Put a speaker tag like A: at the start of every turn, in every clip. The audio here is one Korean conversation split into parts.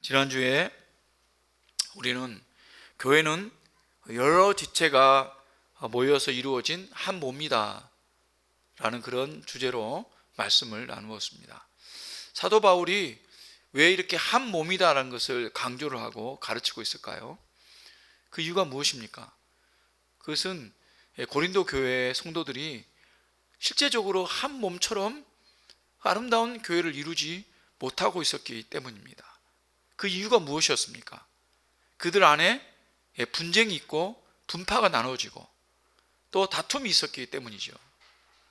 A: 지난주에 우리는 교회는 여러 지체가 모여서 이루어진 한 몸이다 라는 그런 주제로 말씀을 나누었습니다. 사도 바울이 왜 이렇게 한 몸이다 라는 것을 강조를 하고 가르치고 있을까요? 그 이유가 무엇입니까? 그것은 고린도 교회의 성도들이 실제적으로 한 몸처럼 아름다운 교회를 이루지 못하고 있었기 때문입니다. 그 이유가 무엇이었습니까? 그들 안에 분쟁이 있고 분파가 나눠지고 또 다툼이 있었기 때문이죠.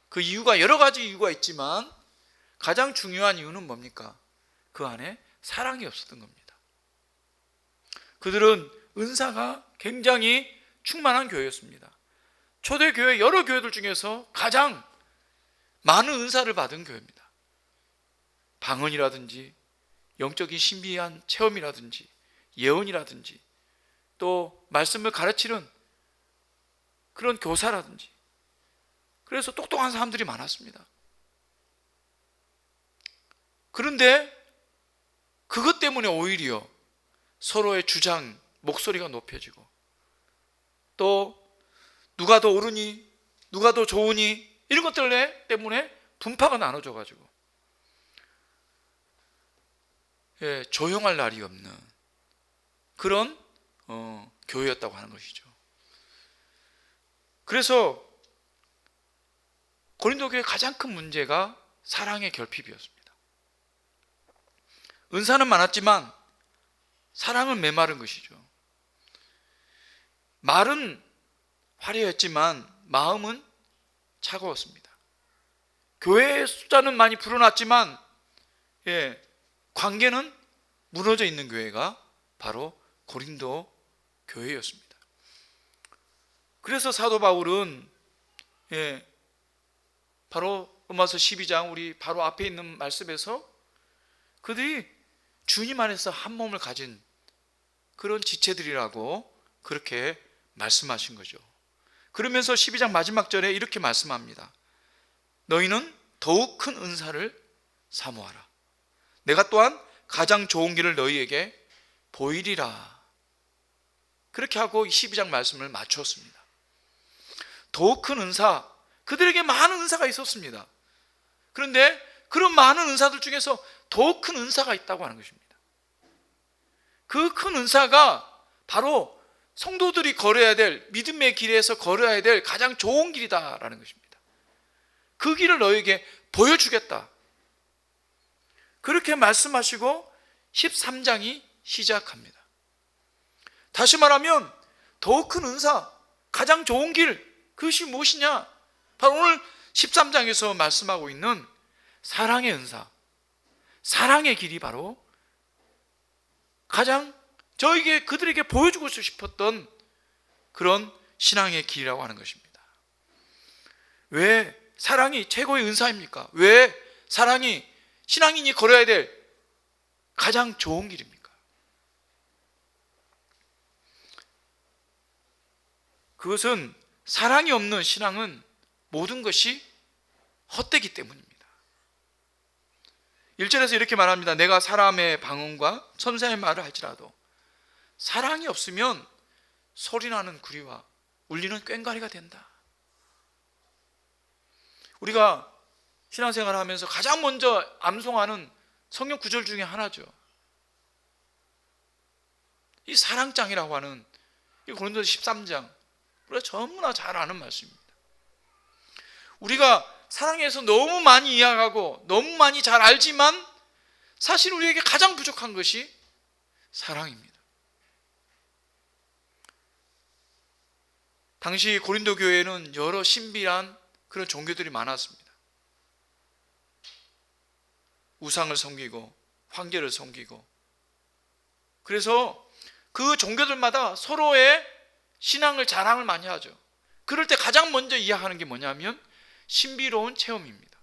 A: 그 이유가 여러 가지 이유가 있지만 가장 중요한 이유는 뭡니까? 그 안에 사랑이 없었던 겁니다. 그들은 은사가 굉장히 충만한 교회였습니다. 초대교회 여러 교회들 중에서 가장 많은 은사를 받은 교회입니다. 방언이라든지 영적인 신비한 체험이라든지 예언이라든지 또 말씀을 가르치는 그런 교사라든지, 그래서 똑똑한 사람들이 많았습니다. 그런데 그것 때문에 오히려 서로의 주장, 목소리가 높여지고 또 누가 더 옳으니 누가 더 좋으니 이런 것들 때문에 분파가 나눠져가지고 조용할 날이 없는 그런 교회였다고 하는 것이죠. 그래서 고린도 교회의 가장 큰 문제가 사랑의 결핍이었습니다. 은사는 많았지만 사랑은 메마른 것이죠. 말은 화려했지만 마음은 차가웠습니다. 교회의 숫자는 많이 불어났지만 관계는 무너져 있는 교회가 바로 고린도 교회였습니다. 그래서 사도 바울은 바로 로마서 12장 우리 바로 앞에 있는 말씀에서 그들이 주님 안에서 한 몸을 가진 그런 지체들이라고 그렇게 말씀하신 거죠. 그러면서 12장 마지막 절에 이렇게 말씀합니다. 너희는 더욱 큰 은사를 사모하라. 내가 또한 가장 좋은 길을 너희에게 보이리라. 그렇게 하고 12장 말씀을 마쳤습니다. 더욱 큰 은사, 그들에게 많은 은사가 있었습니다. 그런데 그런 많은 은사들 중에서 더욱 큰 은사가 있다고 하는 것입니다. 그 큰 은사가 바로 성도들이 걸어야 될, 믿음의 길에서 걸어야 될 가장 좋은 길이다라는 것입니다. 그 길을 너에게 보여주겠다. 그렇게 말씀하시고 13장이 시작합니다. 다시 말하면 더욱 큰 은사, 가장 좋은 길, 그것이 무엇이냐? 바로 오늘 13장에서 말씀하고 있는 사랑의 은사, 사랑의 길이 바로 가장 그들에게 보여주고 싶었던 그런 신앙의 길이라고 하는 것입니다. 왜 사랑이 최고의 은사입니까? 왜 사랑이 신앙인이 걸어야 될 가장 좋은 길입니까? 그것은 사랑이 없는 신앙은 모든 것이 헛되기 때문입니다. 1절에서 이렇게 말합니다. 내가 사람의 방언과 천사의 말을 할지라도 사랑이 없으면 소리나는 구리와 울리는 꽹과리가 된다. 우리가 신앙생활을 하면서 가장 먼저 암송하는 성경 구절 중에 하나죠. 이 사랑장이라고 하는 이 고린도서 13장, 우리가 너무나 잘 아는 말씀입니다. 우리가 사랑에서 너무 많이 이해하고 너무 많이 잘 알지만 사실 우리에게 가장 부족한 것이 사랑입니다. 당시 고린도 교회에는 여러 신비한 그런 종교들이 많았습니다. 우상을 섬기고 황제를 섬기고, 그래서 그 종교들마다 서로의 신앙을 자랑을 많이 하죠. 그럴 때 가장 먼저 이해하는 게 뭐냐면 신비로운 체험입니다.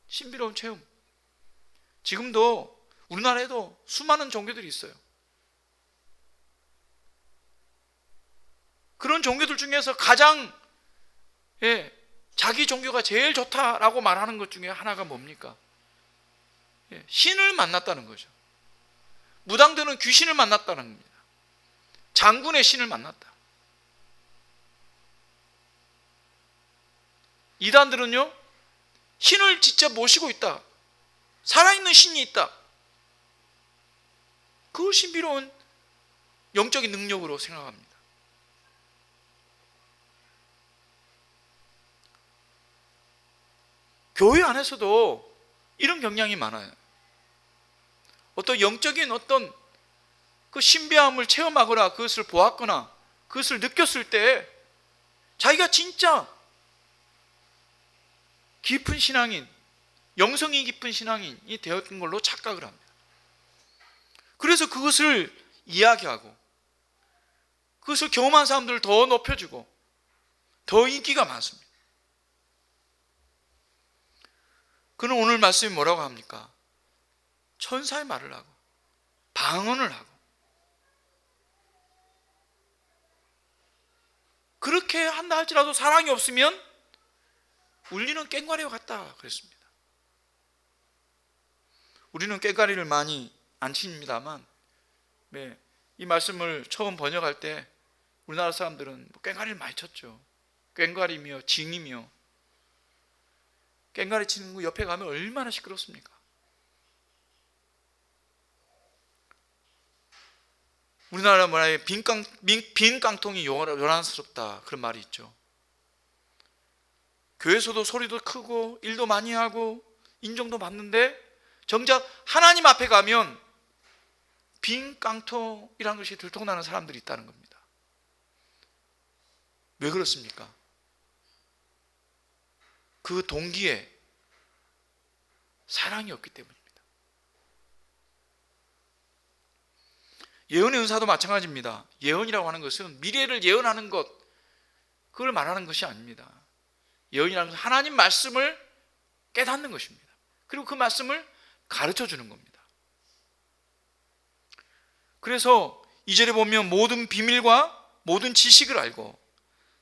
A: 신비로운 체험. 지금도 우리나라에도 수많은 종교들이 있어요. 그런 종교들 중에서 가장 자기 종교가 제일 좋다라고 말하는 것 중에 하나가 뭡니까? 신을 만났다는 거죠. 무당들은 귀신을 만났다는 겁니다. 장군의 신을 만났다. 이단들은요, 신을 직접 모시고 있다. 살아있는 신이 있다. 그걸 신비로운 영적인 능력으로 생각합니다. 교회 안에서도 이런 경향이 많아요. 어떤 영적인 어떤 그 신비함을 체험하거나 그것을 보았거나 그것을 느꼈을 때 자기가 진짜 깊은 신앙인, 영성이 깊은 신앙인이 되었던 걸로 착각을 합니다. 그래서 그것을 이야기하고 그것을 경험한 사람들을 더 높여주고 더 인기가 많습니다. 그는 오늘 말씀이 뭐라고 합니까? 천사의 말을 하고 방언을 하고 그렇게 한다 할지라도 사랑이 없으면 울리는 꽹과리와 같다 그랬습니다. 우리는 꽹과리를 많이 안 칩니다만 이 말씀을 처음 번역할 때 우리나라 사람들은 꽹과리를 많이 쳤죠. 꽹과리며 징이며. 꽹과리 치는 거 옆에 가면 얼마나 시끄럽습니까? 우리나라 문화에 빈 깡통이 요란스럽다 그런 말이 있죠. 교회에서도 소리도 크고 일도 많이 하고 인정도 받는데 정작 하나님 앞에 가면 빈 깡통이라는 것이 들통나는 사람들이 있다는 겁니다. 왜 그렇습니까? 그 동기에 사랑이 없기 때문입니다. 예언의 은사도 마찬가지입니다. 예언이라고 하는 것은 미래를 예언하는 것, 그걸 말하는 것이 아닙니다. 예언이라는 것은 하나님 말씀을 깨닫는 것입니다. 그리고 그 말씀을 가르쳐 주는 겁니다. 그래서 2절에 보면 모든 비밀과 모든 지식을 알고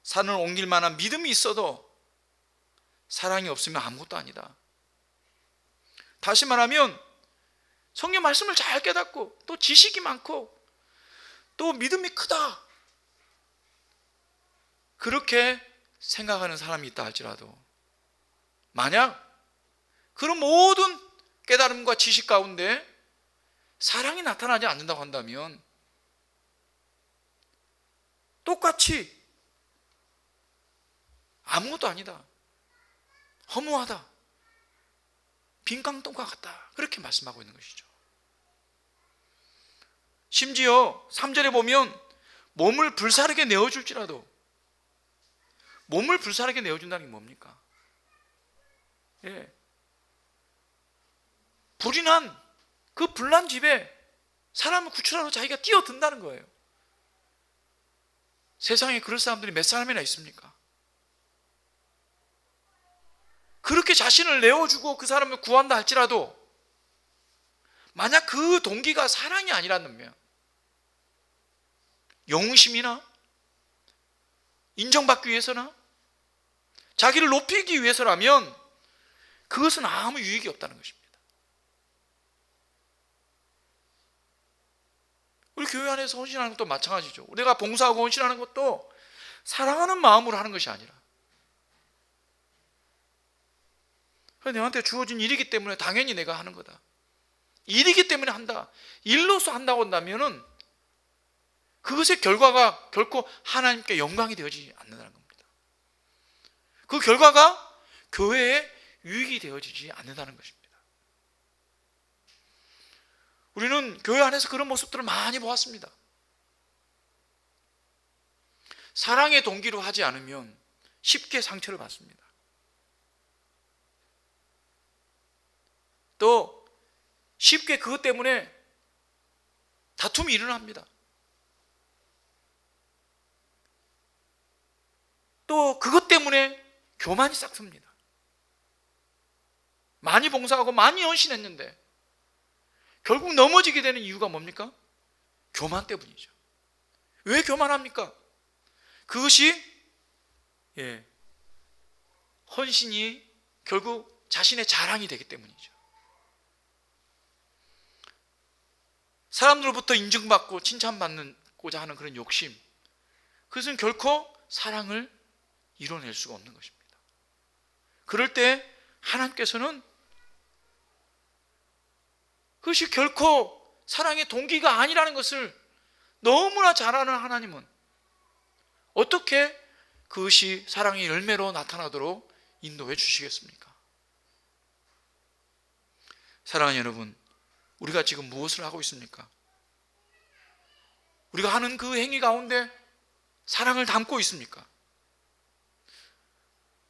A: 산을 옮길 만한 믿음이 있어도 사랑이 없으면 아무것도 아니다. 다시 말하면 성경 말씀을 잘 깨닫고 또 지식이 많고 또 믿음이 크다, 그렇게 생각하는 사람이 있다 할지라도 만약 그런 모든 깨달음과 지식 가운데 사랑이 나타나지 않는다고 한다면 똑같이 아무것도 아니다, 허무하다, 빈깡통과 같다, 그렇게 말씀하고 있는 것이죠. 심지어 3절에 보면 몸을 불사르게 내어줄지라도, 몸을 불사르게 내어준다는 게 뭡니까? 불이 난 그 불난 집에 사람을 구출하러 자기가 뛰어든다는 거예요. 세상에 그럴 사람들이 몇 사람이나 있습니까? 그렇게 자신을 내어주고 그 사람을 구한다 할지라도 만약 그 동기가 사랑이 아니라면, 영웅심이나 인정받기 위해서나 자기를 높이기 위해서라면 그것은 아무 유익이 없다는 것입니다. 우리 교회 안에서 헌신하는 것도 마찬가지죠. 우리가 봉사하고 헌신하는 것도 사랑하는 마음으로 하는 것이 아니라 내한테 주어진 일이기 때문에 당연히 내가 하는 거다, 일이기 때문에 한다, 일로서 한다고 한다면은 그것의 결과가 결코 하나님께 영광이 되어지지 않는다는 겁니다. 그 결과가 교회에 유익이 되어지지 않는다는 것입니다. 우리는 교회 안에서 그런 모습들을 많이 보았습니다. 사랑의 동기로 하지 않으면 쉽게 상처를 받습니다. 또 쉽게 그것 때문에 다툼이 일어납니다. 또 그것 때문에 교만이 싹습니다. 많이 봉사하고 많이 헌신했는데 결국 넘어지게 되는 이유가 뭡니까? 교만 때문이죠. 왜 교만합니까? 그것이 헌신이 결국 자신의 자랑이 되기 때문이죠. 사람들로부터 인정받고 칭찬받고자 하는 그런 욕심, 그것은 결코 사랑을 이뤄낼 수가 없는 것입니다. 그럴 때 하나님께서는 그것이 결코 사랑의 동기가 아니라는 것을 너무나 잘 아는 하나님은 어떻게 그것이 사랑의 열매로 나타나도록 인도해 주시겠습니까? 사랑하는 여러분, 우리가 지금 무엇을 하고 있습니까? 우리가 하는 그 행위 가운데 사랑을 담고 있습니까?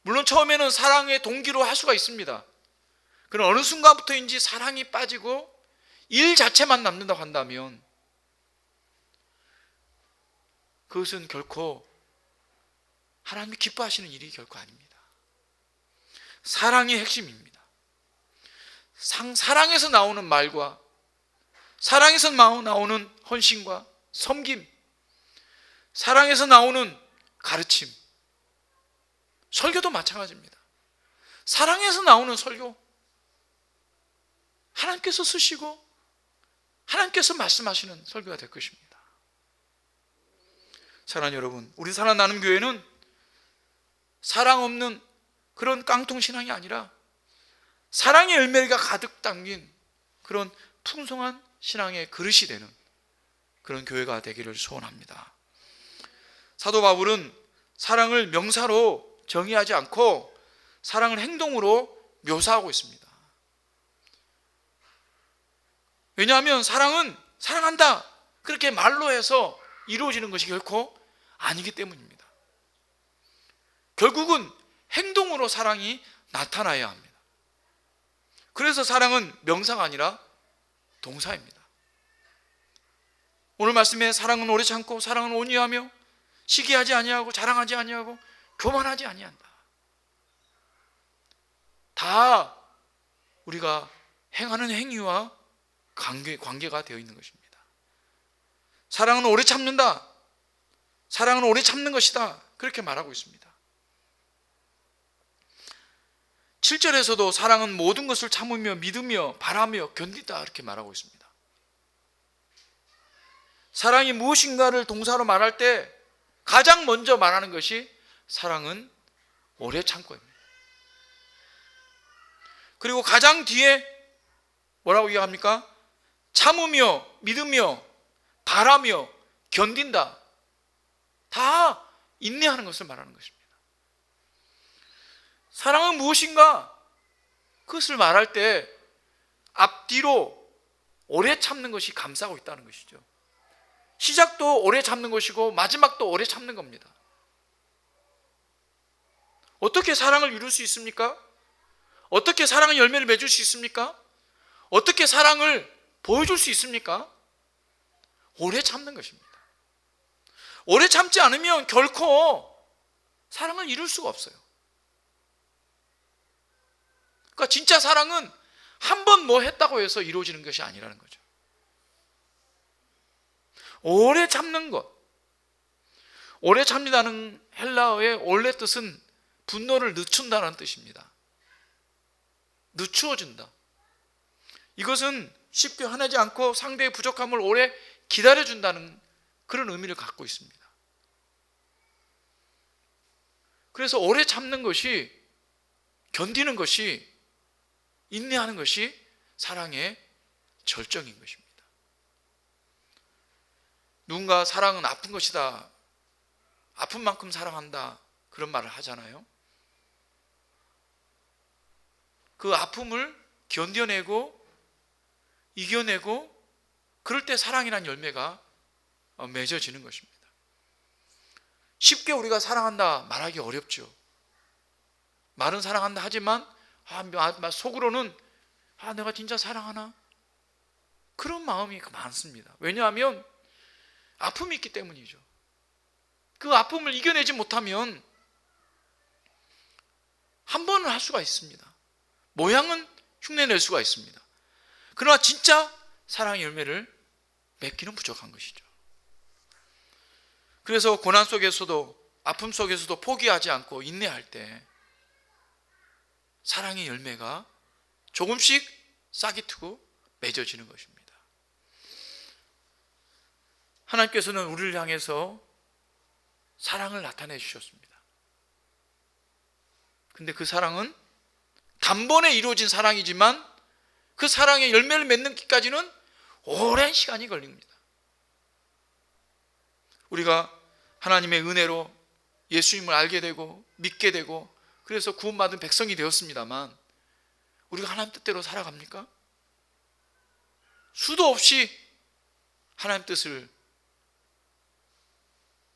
A: 물론 처음에는 사랑의 동기로 할 수가 있습니다. 그러나 어느 순간부터인지 사랑이 빠지고 일 자체만 남는다고 한다면 그것은 결코 하나님이 기뻐하시는 일이 결코 아닙니다. 사랑이 핵심입니다. 사랑에서 나오는 말과 사랑에서 나오는 헌신과 섬김, 사랑에서 나오는 가르침, 설교도 마찬가지입니다. 사랑에서 나오는 설교, 하나님께서 쓰시고 하나님께서 말씀하시는 설교가 될 것입니다. 사랑하는 여러분, 우리 사랑 나눔 교회는 사랑 없는 그런 깡통 신앙이 아니라 사랑의 열매가 가득 담긴 그런 풍성한 신앙의 그릇이 되는 그런 교회가 되기를 소원합니다. 사도 바울은 사랑을 명사로 정의하지 않고 사랑을 행동으로 묘사하고 있습니다. 왜냐하면 사랑은 사랑한다 그렇게 말로 해서 이루어지는 것이 결코 아니기 때문입니다. 결국은 행동으로 사랑이 나타나야 합니다. 그래서 사랑은 명사가 아니라 동사입니다. 오늘 말씀에 사랑은 오래 참고 사랑은 온유하며 시기하지 아니하고 자랑하지 아니하고 교만하지 아니한다. 다 우리가 행하는 행위와 관계가 되어 있는 것입니다. 사랑은 오래 참는다. 사랑은 오래 참는 것이다. 그렇게 말하고 있습니다. 7절에서도 사랑은 모든 것을 참으며 믿으며 바라며 견디다 이렇게 말하고 있습니다. 사랑이 무엇인가를 동사로 말할 때 가장 먼저 말하는 것이 사랑은 오래 참고입니다. 그리고 가장 뒤에 뭐라고 얘기합니까? 참으며 믿으며 바라며 견딘다. 다 인내하는 것을 말하는 것입니다. 사랑은 무엇인가? 그것을 말할 때 앞뒤로 오래 참는 것이 감싸고 있다는 것이죠. 시작도 오래 참는 것이고 마지막도 오래 참는 겁니다. 어떻게 사랑을 이룰 수 있습니까? 어떻게 사랑의 열매를 맺을 수 있습니까? 어떻게 사랑을 보여줄 수 있습니까? 오래 참는 것입니다. 오래 참지 않으면 결코 사랑을 이룰 수가 없어요. 그러니까 진짜 사랑은 한 번 뭐 했다고 해서 이루어지는 것이 아니라는 거죠. 오래 참는 것. 오래 참는다는 헬라어의 원래 뜻은 분노를 늦춘다는 뜻입니다. 늦추어준다. 이것은 쉽게 화내지 않고 상대의 부족함을 오래 기다려준다는 그런 의미를 갖고 있습니다. 그래서 오래 참는 것이, 견디는 것이, 인내하는 것이 사랑의 절정인 것입니다. 누군가 사랑은 아픈 것이다, 아픈 만큼 사랑한다, 그런 말을 하잖아요. 그 아픔을 견뎌내고 이겨내고 그럴 때 사랑이란 열매가 맺어지는 것입니다. 쉽게 우리가 사랑한다 말하기 어렵죠. 말은 사랑한다 하지만 속으로는 내가 진짜 사랑하나? 그런 마음이 많습니다. 왜냐하면 아픔이 있기 때문이죠. 그 아픔을 이겨내지 못하면 한 번은 할 수가 있습니다. 모양은 흉내낼 수가 있습니다. 그러나 진짜 사랑의 열매를 맺기는 부족한 것이죠. 그래서 고난 속에서도 아픔 속에서도 포기하지 않고 인내할 때 사랑의 열매가 조금씩 싹이 트고 맺어지는 것입니다. 하나님께서는 우리를 향해서 사랑을 나타내 주셨습니다. 근데 그 사랑은 단번에 이루어진 사랑이지만 그 사랑의 열매를 맺는기까지는 오랜 시간이 걸립니다. 우리가 하나님의 은혜로 예수님을 알게 되고 믿게 되고 그래서 구원받은 백성이 되었습니다만 우리가 하나님 뜻대로 살아갑니까? 수도 없이 하나님 뜻을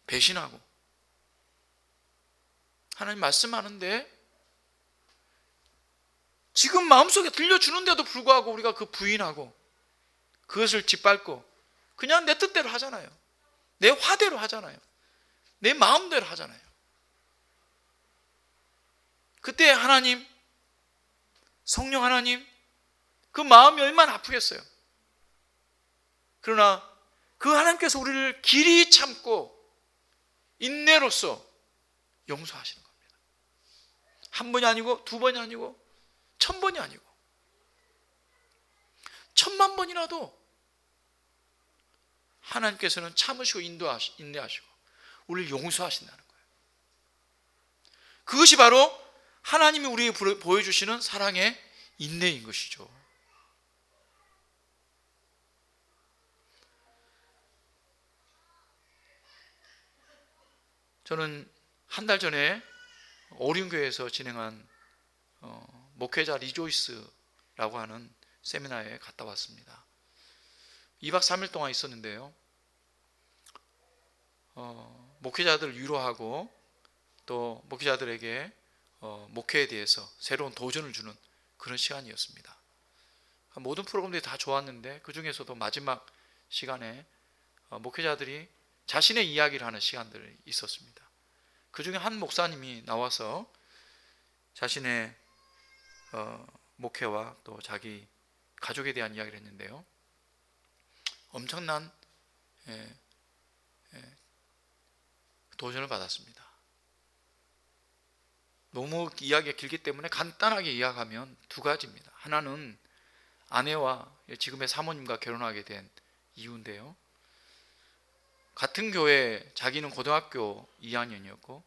A: 배신하고 하나님 말씀하는데 지금 마음속에 들려주는데도 불구하고 우리가 그 부인하고 그것을 짓밟고 그냥 내 뜻대로 하잖아요. 내 화대로 하잖아요. 내 마음대로 하잖아요. 그때 하나님, 성령 하나님, 그 마음이 얼마나 아프겠어요. 그러나 그 하나님께서 우리를 길이 참고 인내로써 용서하시는 겁니다. 한 번이 아니고 두 번이 아니고 1000번이 아니고 1000만 번이라도 하나님께서는 참으시고 인내하시고 우리를 용서하신다는 거예요. 그것이 바로 하나님이 우리에게 보여주시는 사랑의 인내인 것이죠. 저는 한 달 전에 오륜교회에서 진행한 목회자 리조이스라고 하는 세미나에 갔다 왔습니다. 2박 3일 동안 있었는데요. 목회자들을 위로하고 또 목회자들에게 목회에 대해서 새로운 도전을 주는 그런 시간이었습니다. 모든 프로그램들이 다 좋았는데 그 중에서도 마지막 시간에 목회자들이 자신의 이야기를 하는 시간들이 있었습니다. 그 중에 한 목사님이 나와서 자신의 목회와 또 자기 가족에 대한 이야기를 했는데요. 엄청난 도전을 받았습니다. 너무 이야기가 길기 때문에 간단하게 이야기하면 두 가지입니다. 하나는 아내와 지금의 사모님과 결혼하게 된 이유인데요. 같은 교회, 자기는 고등학교 2학년이었고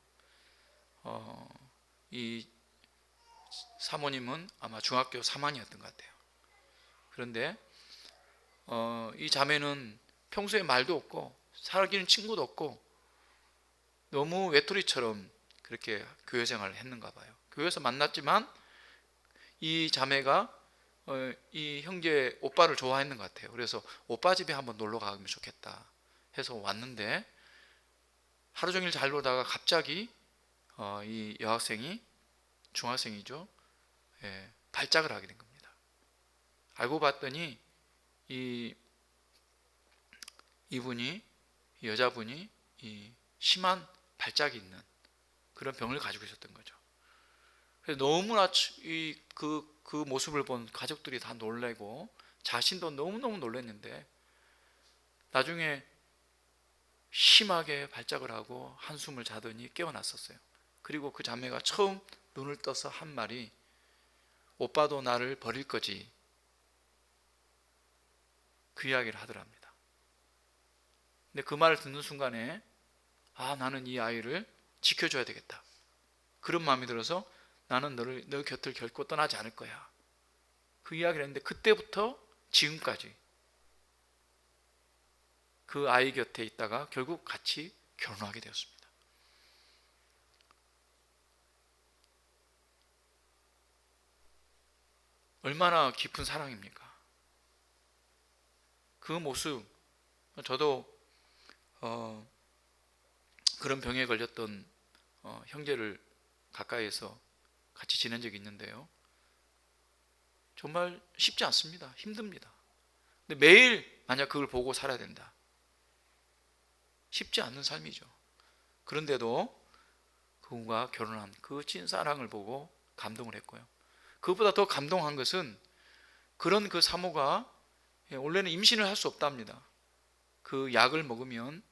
A: 이 사모님은 아마 중학교 3학년이었던 것 같아요. 그런데 이 자매는 평소에 말도 없고 사귀는 친구도 없고 너무 외톨이처럼 그렇게 교회 생활을 했는가 봐요. 교회에서 만났지만 이 자매가 이 형제 오빠를 좋아했는 것 같아요. 그래서 오빠 집에 한번 놀러 가면 좋겠다 해서 왔는데 하루 종일 잘 놀다가 갑자기 이 여학생이 중학생이죠. 발작을 하게 된 겁니다. 알고 봤더니 이분이 여자분이 이 심한 발작이 있는 그런 병을 가지고 있었던 거죠. 그래서 너무나 그 모습을 본 가족들이 다 놀래고 자신도 너무너무 놀랐는데 나중에 심하게 발작을 하고 한숨을 자더니 깨어났었어요. 그리고 그 자매가 처음 눈을 떠서 한 말이 오빠도 나를 버릴 거지, 그 이야기를 하더랍니다. 근데 그 말을 듣는 순간에 나는 이 아이를 지켜줘야 되겠다, 그런 마음이 들어서 나는 너 곁을 결코 떠나지 않을 거야, 그 이야기를 했는데 그때부터 지금까지 그 아이 곁에 있다가 결국 같이 결혼하게 되었습니다. 얼마나 깊은 사랑입니까? 그 모습, 저도 그런 병에 걸렸던 형제를 가까이에서 같이 지낸 적이 있는데요. 정말 쉽지 않습니다. 힘듭니다. 근데 매일 만약 그걸 보고 살아야 된다, 쉽지 않는 삶이죠. 그런데도 그분과 결혼한 그 찐사랑을 보고 감동을 했고요. 그것보다 더 감동한 것은 그런 그 사모가 원래는 임신을 할 수 없답니다. 그 약을 먹으면,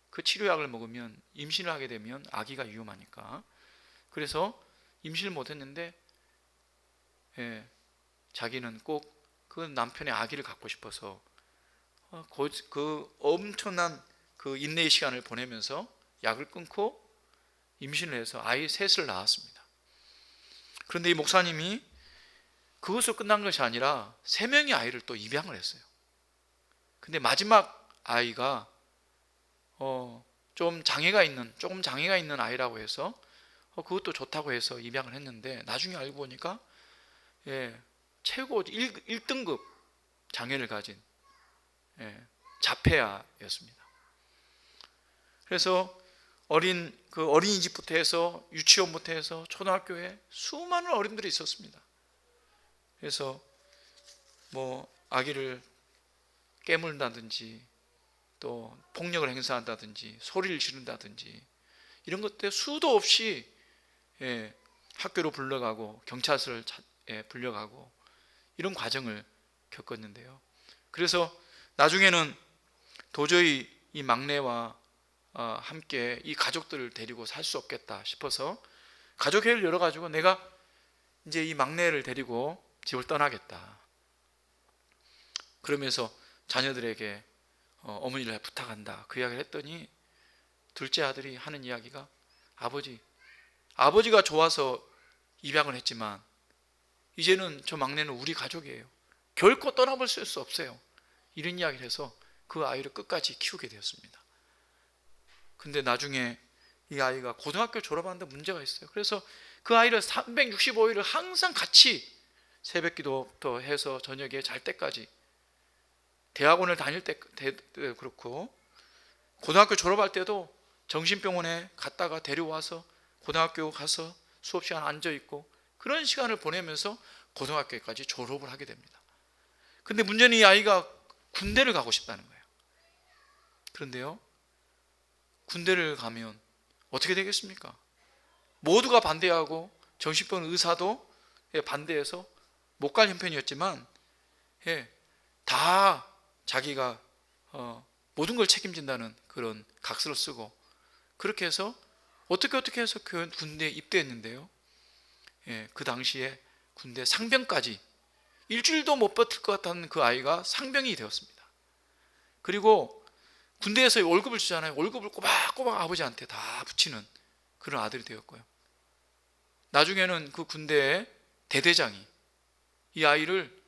A: 그 치료약을 먹으면 임신을 하게 되면 아기가 위험하니까. 그래서 임신을 못했는데 자기는 꼭 그 남편의 아기를 갖고 싶어서 그 엄청난 그 인내의 시간을 보내면서 약을 끊고 임신을 해서 아이 셋을 낳았습니다. 그런데 이 목사님이 그것으로 끝난 것이 아니라 3명의 아이를 또 입양을 했어요. 근데 마지막 아이가 조금 장애가 있는 아이라고 해서 그것도 좋다고 해서 입양을 했는데, 나중에 알고 보니까 최고 1등급 장애를 가진 자폐아였습니다. 그래서 어린이집부터 해서 유치원부터 해서 초등학교에 수많은 어린들이 있었습니다. 그래서 뭐 아기를 깨물다든지 또 폭력을 행사한다든지 소리를 지른다든지 이런 것들 수도 없이 학교로 불러가고 경찰서를 불려가고 이런 과정을 겪었는데요. 그래서 나중에는 도저히 이 막내와 함께 이 가족들을 데리고 살 수 없겠다 싶어서 가족회의를 열어가지고 내가 이제 이 막내를 데리고 집을 떠나겠다. 그러면서 자녀들에게 어머니를 부탁한다, 그 이야기를 했더니 둘째 아들이 하는 이야기가, 아버지가 좋아서 입양을 했지만 이제는 저 막내는 우리 가족이에요. 결코 떠나볼 수 없어요. 이런 이야기를 해서 그 아이를 끝까지 키우게 되었습니다. 근데 나중에 이 아이가 고등학교 졸업하는데 문제가 있어요. 그래서 그 아이를 365일을 항상 같이 새벽기도부터 해서 저녁에 잘 때까지, 대학원을 다닐 때 그렇고 고등학교 졸업할 때도 정신병원에 갔다가 데려와서 고등학교 가서 수업 시간 앉아 있고 그런 시간을 보내면서 고등학교까지 졸업을 하게 됩니다. 근데 문제는 이 아이가 군대를 가고 싶다는 거예요. 그런데요, 군대를 가면 어떻게 되겠습니까? 모두가 반대하고 정신병원 의사도 반대해서 못 갈 형편이었지만 다 자기가 모든 걸 책임진다는 그런 각서를 쓰고 그렇게 해서 어떻게 해서 군대에 입대했는데요. 그 당시에 군대 상병까지 일주일도 못 버틸 것 같다는 그 아이가 상병이 되었습니다. 그리고 군대에서 월급을 주잖아요. 월급을 꼬박꼬박 아버지한테 다 붙이는 그런 아들이 되었고요. 나중에는 그 군대의 대대장이 이 아이를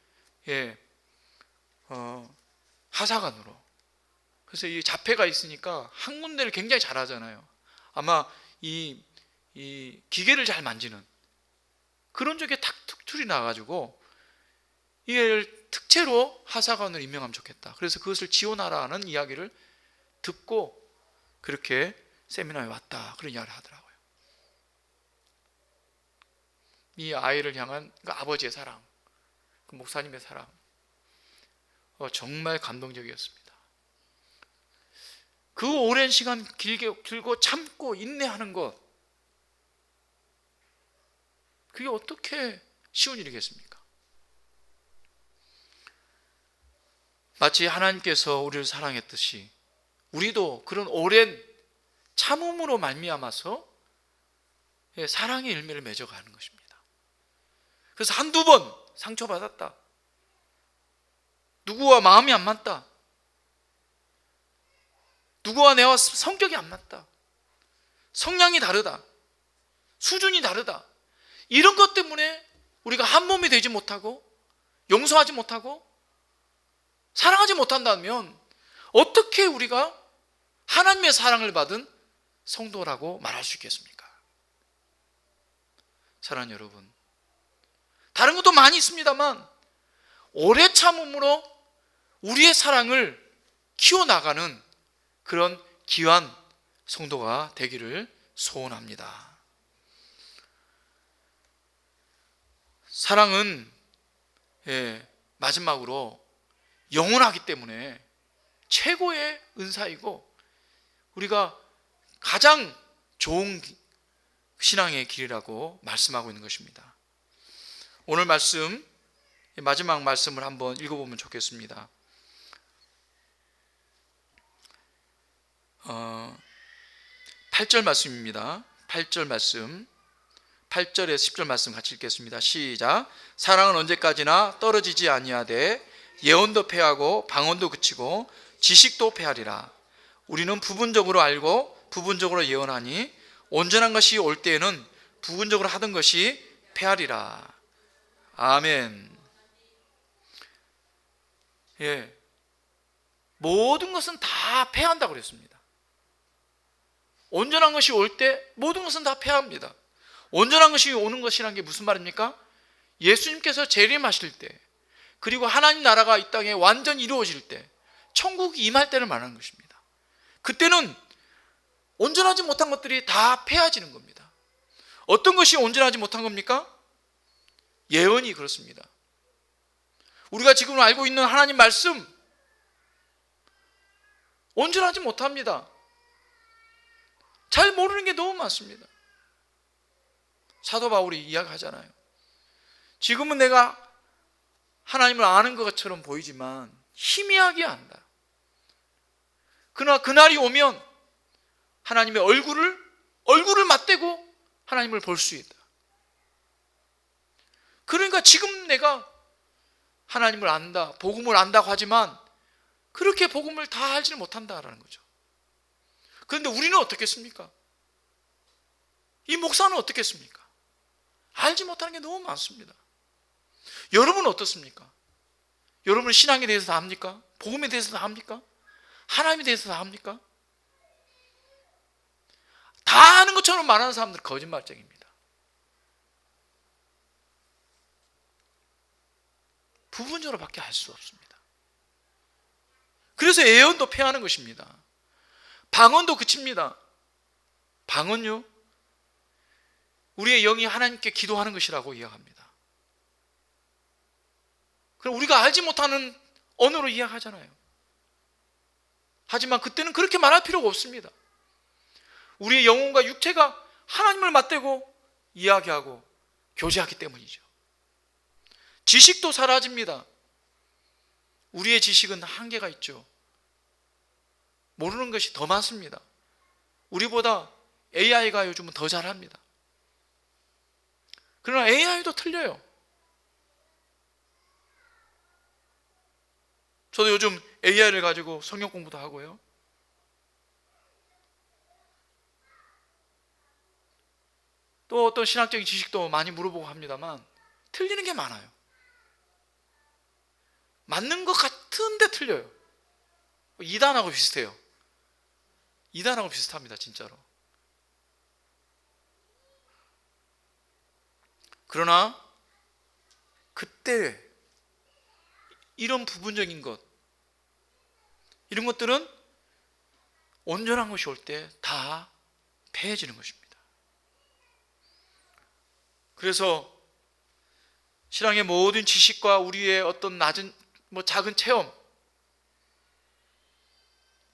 A: 하사관으로, 그래서 이 자폐가 있으니까 한 군데를 굉장히 잘하잖아요. 아마 이 기계를 잘 만지는 그런 쪽에 탁 특출이 나가지고 이를 특채로 하사관으로 임명하면 좋겠다. 그래서 그것을 지원하라는 이야기를 듣고 그렇게 세미나에 왔다, 그런 이야기를 하더라고요. 이 아이를 향한 그 아버지의 사랑, 그 목사님의 사랑, 정말 감동적이었습니다. 그 오랜 시간 길고 참고 인내하는 것, 그게 어떻게 쉬운 일이겠습니까? 마치 하나님께서 우리를 사랑했듯이 우리도 그런 오랜 참음으로 말미암아서 사랑의 열매를 맺어가는 것입니다. 그래서 한두 번 상처받았다, 누구와 마음이 안 맞다, 누구와 내와 성격이 안 맞다, 성향이 다르다, 수준이 다르다, 이런 것 때문에 우리가 한 몸이 되지 못하고 용서하지 못하고 사랑하지 못한다면 어떻게 우리가 하나님의 사랑을 받은 성도라고 말할 수 있겠습니까? 사랑하는 여러분, 다른 것도 많이 있습니다만 오래 참음으로 우리의 사랑을 키워나가는 그런 귀한 성도가 되기를 소원합니다. 사랑은 마지막으로 영원하기 때문에 최고의 은사이고 우리가 가장 좋은 신앙의 길이라고 말씀하고 있는 것입니다. 오늘 말씀, 마지막 말씀을 한번 읽어보면 좋겠습니다. 8절 말씀입니다. 8절 말씀, 8절에 10절 말씀 같이 읽겠습니다. 시작. 사랑은 언제까지나 떨어지지 아니하되 예언도 패하고 방언도 그치고 지식도 패하리라. 우리는 부분적으로 알고 부분적으로 예언하니 온전한 것이 올 때에는 부분적으로 하던 것이 패하리라. 아멘. 예, 모든 것은 다 패한다고 그랬습니다. 온전한 것이 올 때 모든 것은 다 패합니다. 온전한 것이 오는 것이라는 게 무슨 말입니까? 예수님께서 재림하실 때, 그리고 하나님 나라가 이 땅에 완전히 이루어질 때, 천국이 임할 때를 말하는 것입니다. 그때는 온전하지 못한 것들이 다 패해지는 겁니다. 어떤 것이 온전하지 못한 겁니까? 예언이 그렇습니다. 우리가 지금 알고 있는 하나님 말씀, 온전하지 못합니다. 잘 모르는 게 너무 많습니다. 사도 바울이 이야기하잖아요. 지금은 내가 하나님을 아는 것처럼 보이지만 희미하게 안다. 그러나 그날이 오면 하나님의 얼굴을 맞대고 하나님을 볼 수 있다. 그러니까 지금 내가 하나님을 안다, 복음을 안다고 하지만 그렇게 복음을 다 알지는 못한다라는 거죠. 그런데 우리는 어떻겠습니까? 이 목사는 어떻겠습니까? 알지 못하는 게 너무 많습니다. 여러분은 어떻습니까? 여러분은 신앙에 대해서 다 압니까? 복음에 대해서 다 압니까? 하나님에 대해서 다 압니까? 다 아는 것처럼 말하는 사람들은 거짓말쟁입니다. 부분적으로밖에 알 수 없습니다. 그래서 예언도 패하는 것입니다. 방언도 그칩니다. 방언요? 우리의 영이 하나님께 기도하는 것이라고 이야기합니다. 그럼 우리가 알지 못하는 언어로 이야기하잖아요. 하지만 그때는 그렇게 말할 필요가 없습니다. 우리의 영혼과 육체가 하나님을 맞대고 이야기하고 교제하기 때문이죠. 지식도 사라집니다. 우리의 지식은 한계가 있죠. 모르는 것이 더 많습니다. 우리보다 AI가 요즘은 더 잘합니다. 그러나 AI도 틀려요. 저도 요즘 AI를 가지고 성경 공부도 하고요. 또 어떤 신학적인 지식도 많이 물어보고 합니다만 틀리는 게 많아요. 맞는 것 같은데 틀려요. 이단하고 비슷해요. 이단하고 비슷합니다, 진짜로. 그러나 그때 이런 부분적인 것, 이런 것들은 온전한 것이 올 때 다 패해지는 것입니다. 그래서 신앙의 모든 지식과 우리의 어떤 낮은 작은 체험,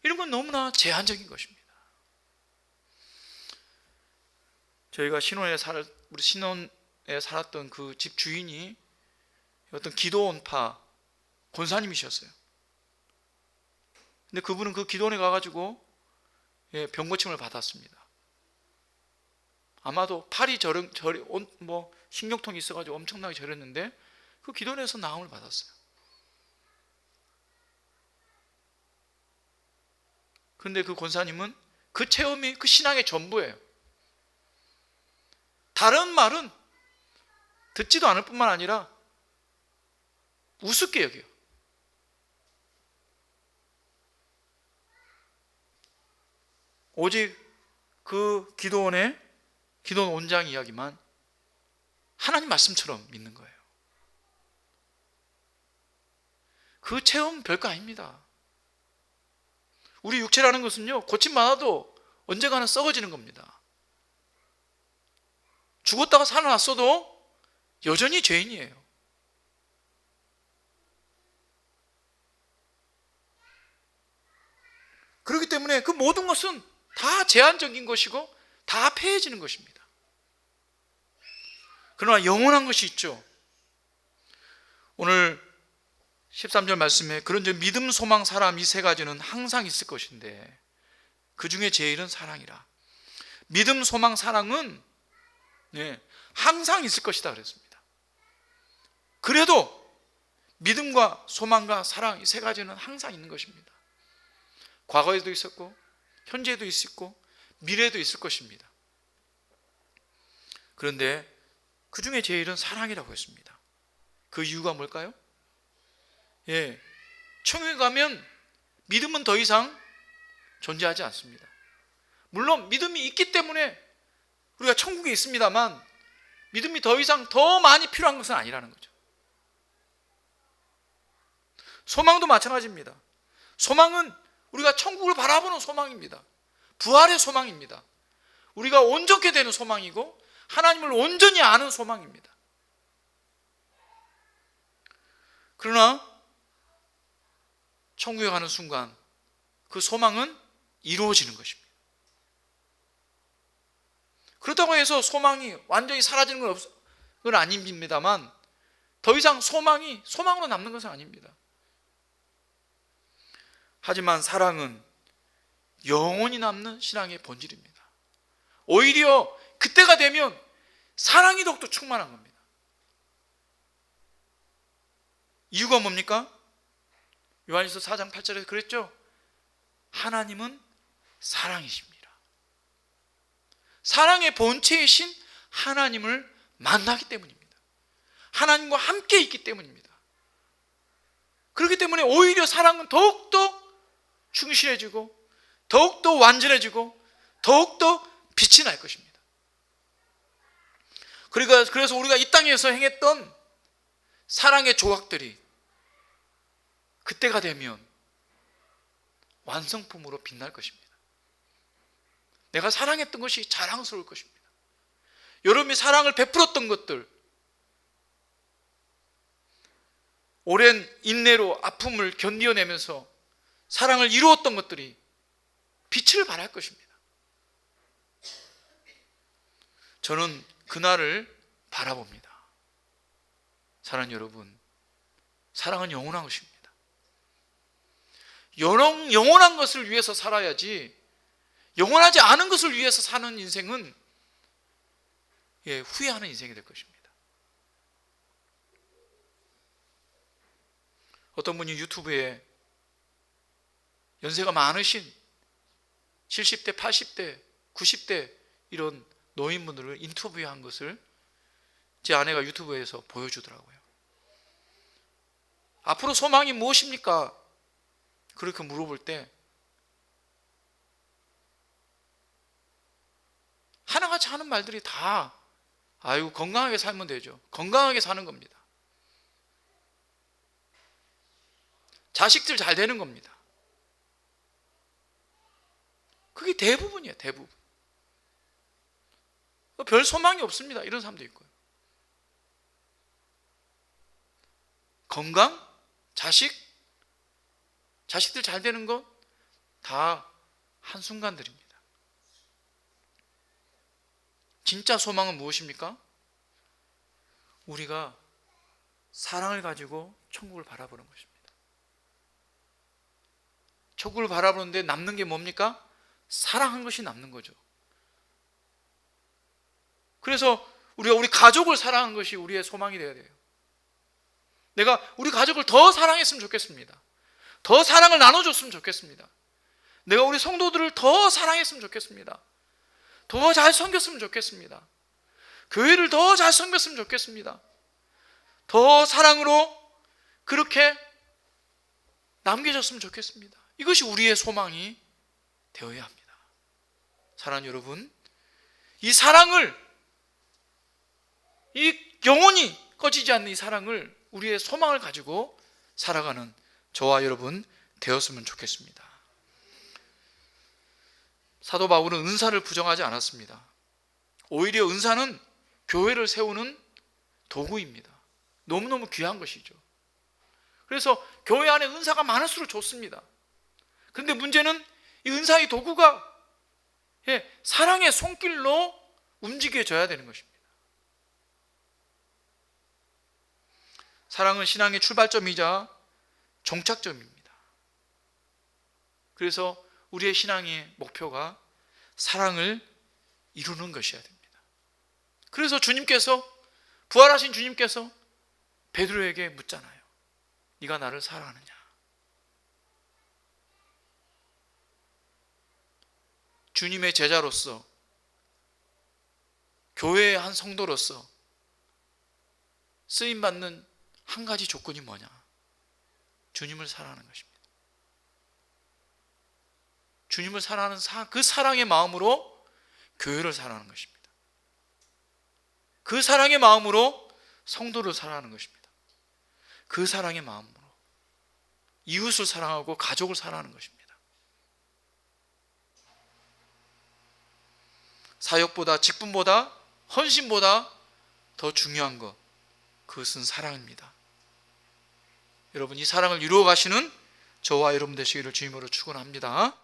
A: 이런 건 너무나 제한적인 것입니다. 저희가 우리 신혼에 살았던 그 집 주인이 어떤 기도원파 권사님이셨어요. 근데 그분은 그 기도원에 가가지고 병고침을 받았습니다. 아마도 팔이 신경통이 있어가지고 엄청나게 저렸는데 그 기도원에서 나음을 받았어요. 그런데 그 권사님은 그 체험이 그 신앙의 전부예요. 다른 말은 듣지도 않을 뿐만 아니라 우습게 여겨요. 오직 그 기도원 원장 이야기만 하나님 말씀처럼 믿는 거예요. 그 체험 별거 아닙니다. 우리 육체라는 것은요, 고침 많아도 언젠가는 썩어지는 겁니다. 죽었다가 살아났어도 여전히 죄인이에요. 그렇기 때문에 그 모든 것은 다 제한적인 것이고 다 패해지는 것입니다. 그러나 영원한 것이 있죠. 오늘 13절 말씀에 그런즉 믿음, 소망, 사랑 이 세 가지는 항상 있을 것인데 그 중에 제일은 사랑이라. 믿음, 소망, 사랑은 항상 있을 것이다 그랬습니다. 그래도 믿음과 소망과 사랑 이 세 가지는 항상 있는 것입니다. 과거에도 있었고 현재도 있고 미래도 있을 것입니다. 그런데 그 중에 제일은 사랑이라고 했습니다. 그 이유가 뭘까요? 천국에 가면 믿음은 더 이상 존재하지 않습니다. 물론 믿음이 있기 때문에 우리가 천국에 있습니다만 믿음이 더 이상 더 많이 필요한 것은 아니라는 거죠. 소망도 마찬가지입니다. 소망은 우리가 천국을 바라보는 소망입니다. 부활의 소망입니다. 우리가 온전케 되는 소망이고 하나님을 온전히 아는 소망입니다. 그러나 천국에 가는 순간 그 소망은 이루어지는 것입니다. 그렇다고 해서 소망이 완전히 사라지는 건 아닙니다만 더 이상 소망이 소망으로 남는 것은 아닙니다. 하지만 사랑은 영원히 남는 신앙의 본질입니다. 오히려 그때가 되면 사랑이 더욱더 충만한 겁니다. 이유가 뭡니까? 요한일서 4장 8절에서 그랬죠? 하나님은 사랑이십니다. 사랑의 본체이신 하나님을 만나기 때문입니다. 하나님과 함께 있기 때문입니다. 그렇기 때문에 오히려 사랑은 더욱더 충실해지고 더욱더 완전해지고 더욱더 빛이 날 것입니다. 그래서 우리가 이 땅에서 행했던 사랑의 조각들이 그때가 되면 완성품으로 빛날 것입니다. 내가 사랑했던 것이 자랑스러울 것입니다. 여러분이 사랑을 베풀었던 것들, 오랜 인내로 아픔을 견디어내면서 사랑을 이루었던 것들이 빛을 발할 것입니다. 저는 그날을 바라봅니다. 사랑하는 여러분, 사랑은 영원한 것입니다. 영원한 것을 위해서 살아야지 영원하지 않은 것을 위해서 사는 인생은 후회하는 인생이 될 것입니다. 어떤 분이 유튜브에 연세가 많으신 70대, 80대, 90대 이런 노인분들을 인터뷰한 것을 제 아내가 유튜브에서 보여주더라고요. 앞으로 소망이 무엇입니까? 그렇게 물어볼 때 하나같이 하는 말들이 다 아이고 건강하게 살면 되죠. 건강하게 사는 겁니다. 자식들 잘 되는 겁니다. 그게 대부분이에요. 대부분. 별 소망이 없습니다. 이런 사람도 있고요. 건강, 자식들 잘 되는 것 다 한순간들입니다. 진짜 소망은 무엇입니까? 우리가 사랑을 가지고 천국을 바라보는 것입니다. 천국을 바라보는데 남는 게 뭡니까? 사랑한 것이 남는 거죠. 그래서 우리가 우리 가족을 사랑하는 것이 우리의 소망이 되어야 돼요. 내가 우리 가족을 더 사랑했으면 좋겠습니다. 더 사랑을 나눠줬으면 좋겠습니다. 내가 우리 성도들을 더 사랑했으면 좋겠습니다. 더 잘 섬겼으면 좋겠습니다. 교회를 더 잘 섬겼으면 좋겠습니다. 더 사랑으로 그렇게 남겨졌으면 좋겠습니다. 이것이 우리의 소망이 되어야 합니다. 사랑하는 여러분, 이 사랑을, 이 영원히 꺼지지 않는 이 사랑을 우리의 소망을 가지고 살아가는 저와 여러분 되었으면 좋겠습니다. 사도 바울은 은사를 부정하지 않았습니다. 오히려 은사는 교회를 세우는 도구입니다. 너무너무 귀한 것이죠. 그래서 교회 안에 은사가 많을수록 좋습니다. 그런데 문제는 이 은사의 도구가 사랑의 손길로 움직여져야 되는 것입니다. 사랑은 신앙의 출발점이자 종착점입니다. 그래서 우리의 신앙의 목표가 사랑을 이루는 것이어야 됩니다. 그래서 부활하신 주님께서 베드로에게 묻잖아요. 네가 나를 사랑하느냐? 주님의 제자로서, 교회의 한 성도로서 쓰임받는 한 가지 조건이 뭐냐? 주님을 사랑하는 것입니다. 주님을 사랑하는 그 사랑의 마음으로 교회를 사랑하는 것입니다. 그 사랑의 마음으로 성도를 사랑하는 것입니다. 그 사랑의 마음으로 이웃을 사랑하고 가족을 사랑하는 것입니다. 사역보다, 직분보다, 헌신보다 더 중요한 것, 그것은 사랑입니다. 여러분, 이 사랑을 이루어 가시는 저와 여러분 되시기를 주님으로 축원합니다.